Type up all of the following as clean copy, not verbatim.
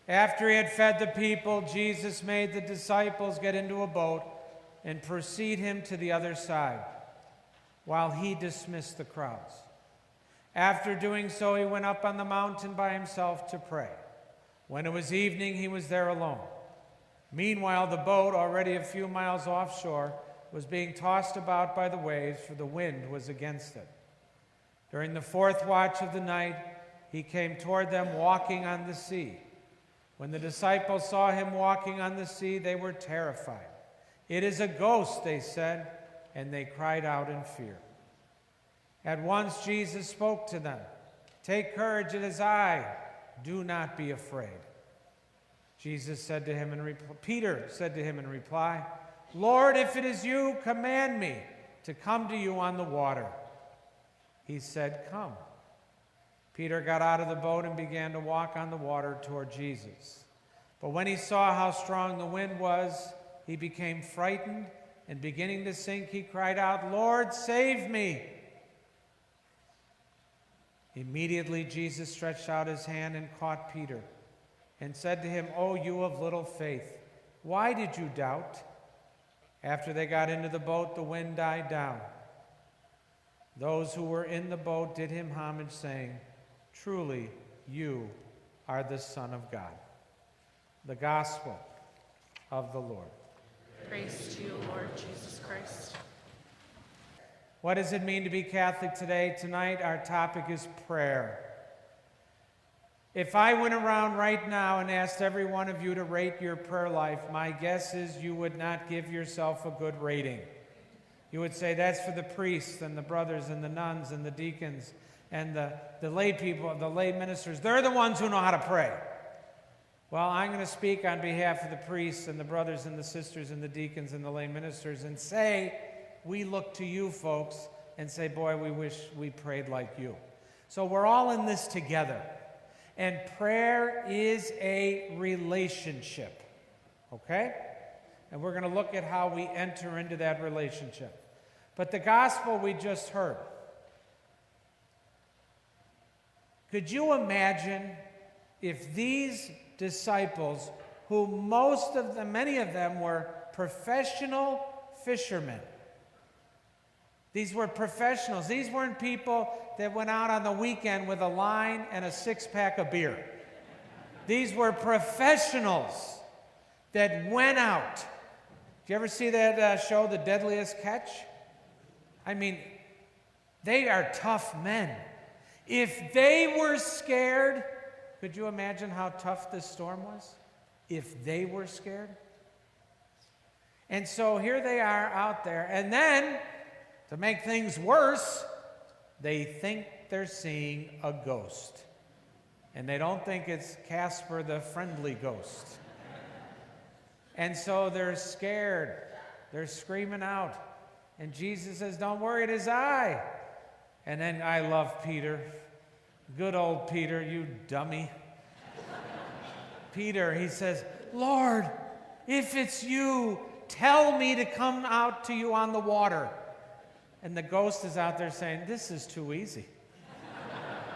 After he had fed the people, Jesus made the disciples get into a boat and proceed him to the other side, while he dismissed the crowds. After doing so, he went up on the mountain by himself to pray. When it was evening, he was there alone. Meanwhile, the boat, already a few miles offshore, was being tossed about by the waves, for the wind was against it. During the fourth watch of the night, he came toward them walking on the sea. When the disciples saw him walking on the sea, they were terrified. "It is a ghost," they said, and they cried out in fear. At once Jesus spoke to them. "Take courage, it is I. Do not be afraid." Peter said to him in reply, "Lord, if it is you, command me to come to you on the water." He said, "Come." Peter got out of the boat and began to walk on the water toward Jesus. But when he saw how strong the wind was, he became frightened, and beginning to sink, he cried out, "Lord, save me!" Immediately Jesus stretched out his hand and caught Peter and said to him, "O you of little faith, why did you doubt?" After they got into the boat, the wind died down. Those who were in the boat did him homage, saying, "Truly, you are the Son of God." The Gospel of the Lord. Praise to you, Lord Jesus Christ. What does it mean to be Catholic today? Tonight, our topic is prayer. If I went around right now and asked every one of you to rate your prayer life, my guess is you would not give yourself a good rating. You would say, that's for the priests and the brothers and the nuns and the deacons and the lay people, the lay ministers. They're the ones who know how to pray. Well, I'm going to speak on behalf of the priests and the brothers and the sisters and the deacons and the lay ministers and say, we look to you folks and say, boy, we wish we prayed like you. So we're all in this together. And prayer is a relationship, okay? And we're going to look at how we enter into that relationship. But the gospel we just heard, could you imagine if these disciples, who many of them were professional fishermen. These were professionals. These weren't people that went out on the weekend with a line and a six-pack of beer. These were professionals that went out. Did you ever see that show, The Deadliest Catch? I mean, they are tough men. If they were scared, could you imagine how tough this storm was? If they were scared? And so here they are out there. And then, to make things worse, they think they're seeing a ghost. And they don't think it's Casper the Friendly Ghost. And so they're scared. They're screaming out. And Jesus says, don't worry, it is I. And then I love Peter. Good old Peter, you dummy. Peter, he says, Lord, if it's you, tell me to come out to you on the water. And the ghost is out there saying, this is too easy.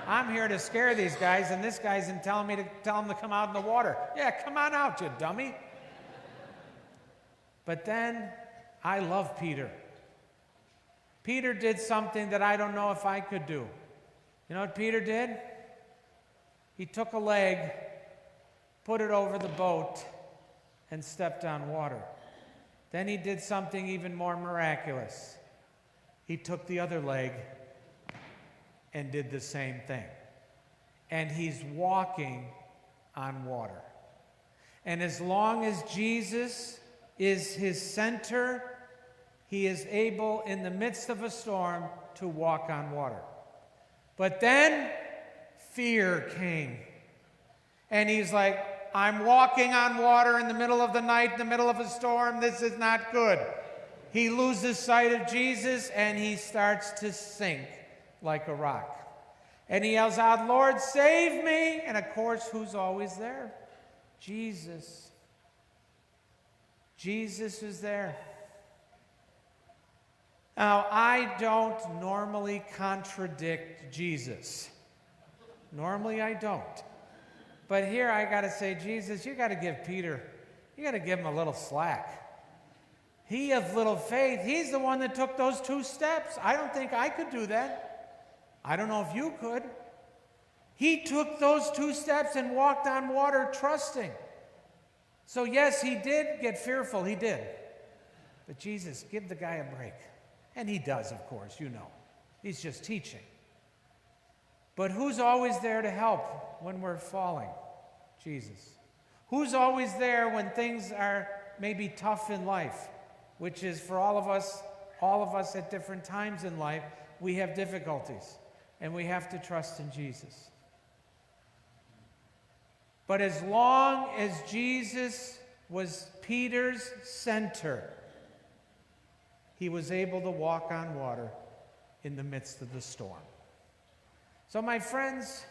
I'm here to scare these guys, and this guy's telling me to tell them to come out in the water. Yeah, come on out, you dummy. But then, I love Peter. Peter did something that I don't know if I could do. You know what Peter did? He took a leg, put it over the boat, and stepped on water. Then he did something even more miraculous. He took the other leg and did the same thing. And he's walking on water. And as long as Jesus is his center, he is able, in the midst of a storm, to walk on water. But then fear came. And he's like, I'm walking on water in the middle of the night, in the middle of a storm. This is not good. He loses sight of Jesus, and he starts to sink like a rock. And he yells out, Lord, save me. And of course, who's always there? Jesus. Jesus is there. Now, I don't normally contradict Jesus. Normally, I don't. But here I got to say, Jesus, you got to give Peter, you got to give him a little slack. He of little faith, he's the one that took those 2 steps. I don't think I could do that. I don't know if you could. He took those 2 steps and walked on water trusting. So yes, he did get fearful, he did. But Jesus, give the guy a break. And he does, of course, you know. He's just teaching. But who's always there to help when we're falling? Jesus. Who's always there when things are maybe tough in life, which is for all of us at different times in life, we have difficulties, and we have to trust in Jesus. But as long as Jesus was Peter's center, he was able to walk on water in the midst of the storm. So, my friends,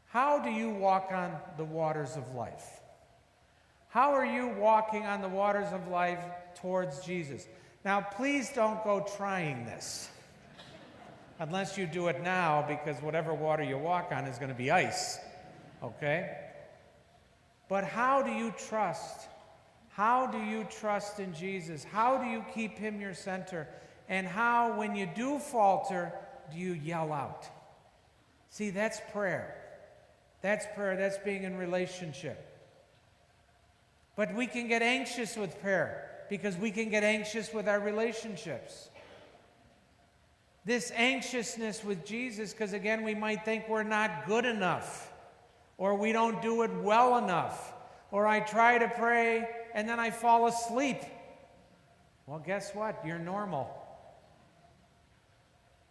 how do you walk on the waters of life? How are you walking on the waters of life towards Jesus? Now, please don't go trying this. Unless you do it now, because whatever water you walk on is going to be ice. Okay? But how do you trust? How do you trust in Jesus? How do you keep him your center? And how, when you do falter, do you yell out? See, that's prayer. That's prayer. That's being in relationship. But we can get anxious with prayer because we can get anxious with our relationships. This anxiousness with Jesus, because again, we might think we're not good enough, or we don't do it well enough, or I try to pray and then I fall asleep. Well, guess what? You're normal.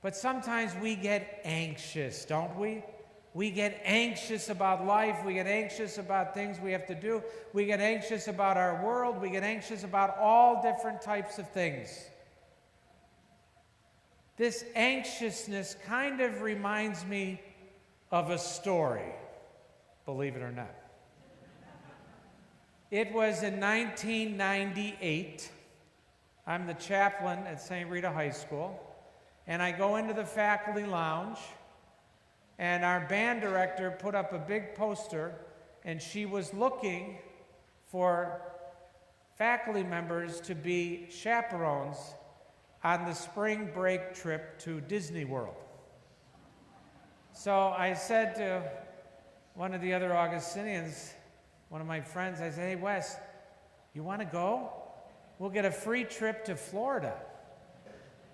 But sometimes we get anxious, don't we? We get anxious about life. We get anxious about things we have to do. We get anxious about our world. We get anxious about all different types of things. This anxiousness kind of reminds me of a story, believe it or not. It was in 1998. I'm the chaplain at St. Rita High School, and I go into the faculty lounge, and our band director put up a big poster, and she was looking for faculty members to be chaperones on the spring break trip to Disney World. So I said to one of the other Augustinians, one of my friends, I said, hey, Wes, you want to go? We'll get a free trip to Florida.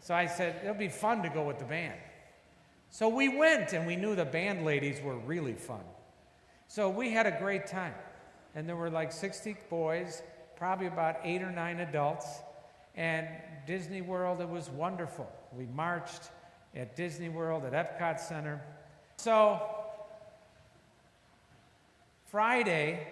So I said, it'll be fun to go with the band. So we went, and we knew the band ladies were really fun. So we had a great time. And there were like 60 boys, probably about 8 or 9 adults. And Disney World, it was wonderful. We marched at Disney World, at Epcot Center. So Friday,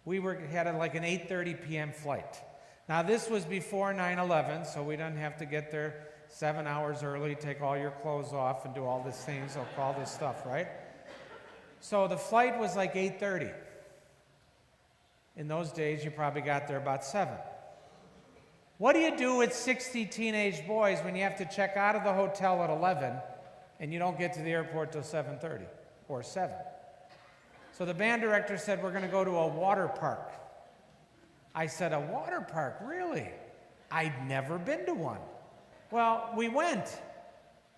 we had like an 8:30 p.m. flight. Now, this was before 9/11, so we didn't have to get there 7 hours early, take all your clothes off, and do all these things, all this stuff, right? So the flight was like 8:30. In those days, you probably got there about 7. What do you do with 60 teenage boys when you have to check out of the hotel at 11 and you don't get to the airport till 7:30 or 7? So the band director said, we're going to go to a water park. I said, a water park? Really? I'd never been to one. Well, we went,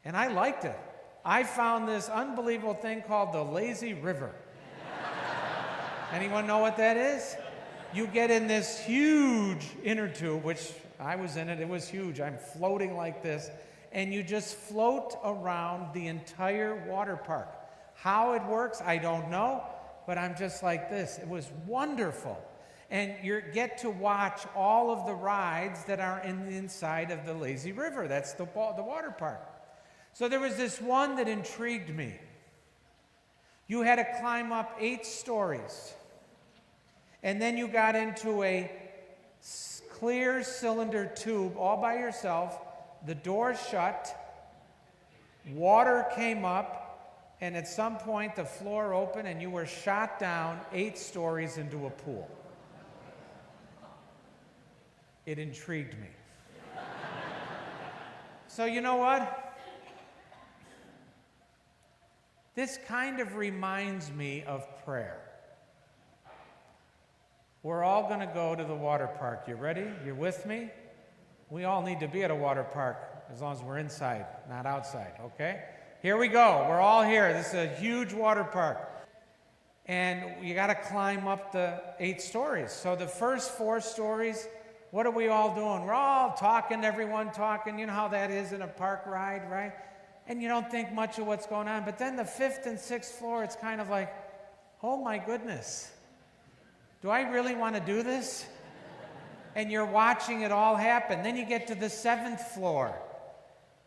and I liked it. I found this unbelievable thing called the lazy river. Anyone know what that is? You get in this huge inner tube, which I was in it. It was huge. I'm floating like this, and you just float around the entire water park. How it works, I don't know, but I'm just like this. It was wonderful. And you get to watch all of the rides that are in the inside of the lazy river. That's the water park. So there was this one that intrigued me. You had to climb up 8 stories. And then you got into a clear cylinder tube all by yourself. The door shut. Water came up. And at some point, the floor opened, and you were shot down 8 stories into a pool. It intrigued me. So you know what? This kind of reminds me of prayer. We're all going to go to the water park. You ready? You're with me? We all need to be at a water park as long as we're inside, not outside, okay? Here we go. We're all here. This is a huge water park. And you got to climb up the 8 stories. So the first 4 stories, what are we all doing? We're all talking, everyone talking. You know how that is in a park ride, right? And you don't think much of what's going on. But then the 5th and 6th floor, it's kind of like, oh my goodness. Do I really want to do this? And you're watching it all happen. Then you get to the 7th floor.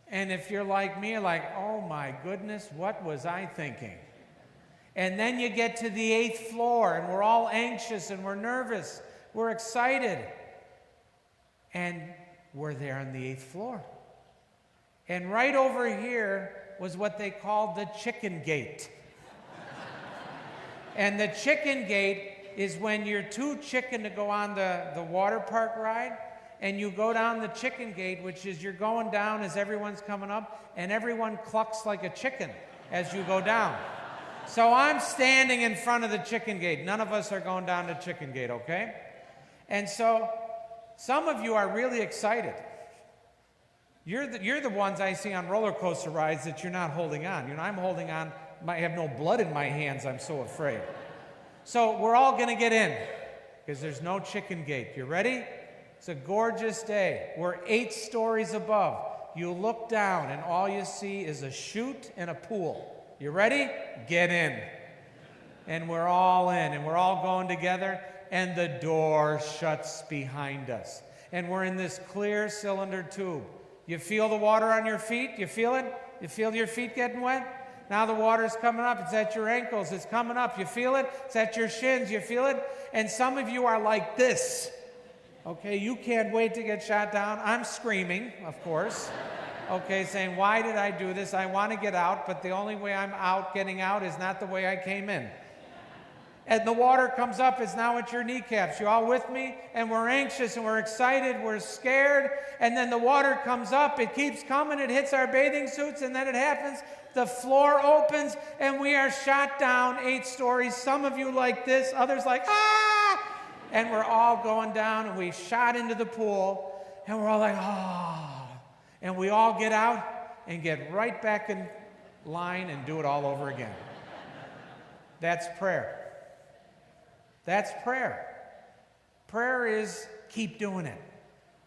And if you're like me, you're like, oh my goodness, what was I thinking? And then you get to the 8th floor, and we're all anxious, and we're nervous. We're excited. And we're there on the 8th floor. And right over here was what they called the chicken gate. And the chicken gate is when you're too chicken to go on the water park ride, and you go down the chicken gate, which is you're going down as everyone's coming up, and everyone clucks like a chicken as you go down. So I'm standing in front of the chicken gate. None of us are going down the chicken gate, okay? And so some of you are really excited. You're the ones I see on roller coaster rides that you're not holding on. You know, I'm holding on. I have no blood in my hands. I'm so afraid. So we're all going to get in because there's no chicken gate. You ready? It's a gorgeous day. We're 8 stories above. You look down and all you see is a chute and a pool. You ready? Get in. And we're all in and we're all going together and the door shuts behind us. And we're in this clear cylinder tube. You feel the water on your feet? You feel it? You feel your feet getting wet? Now the water's coming up. It's at your ankles. It's coming up. You feel it? It's at your shins. You feel it? And some of you are like this. Okay, you can't wait to get shot down. I'm screaming, of course. Okay, saying, why did I do this? I want to get out, but the only way I'm getting out is not the way I came in. And the water comes up, it's now at your kneecaps. You all with me? And we're anxious and we're excited, we're scared. And then the water comes up, it keeps coming, it hits our bathing suits, and then it happens. The floor opens, and we are shot down 8 stories. Some of you like this, others like, ah! And we're all going down, and we shot into the pool, and we're all like, ah! And we all get out and get right back in line and do it all over again. That's prayer. That's prayer. Prayer is keep doing it.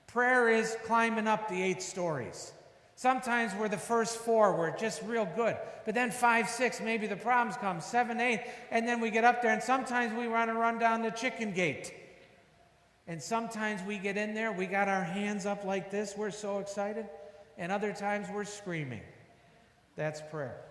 Prayer is climbing up the 8 stories. Sometimes we're the first 4, we're just real good. But then 5, 6, maybe the problems come, 7, 8, and then we get up there, and sometimes we want to run down the chicken gate. And sometimes we get in there, we got our hands up like this, we're so excited, and other times we're screaming. That's prayer.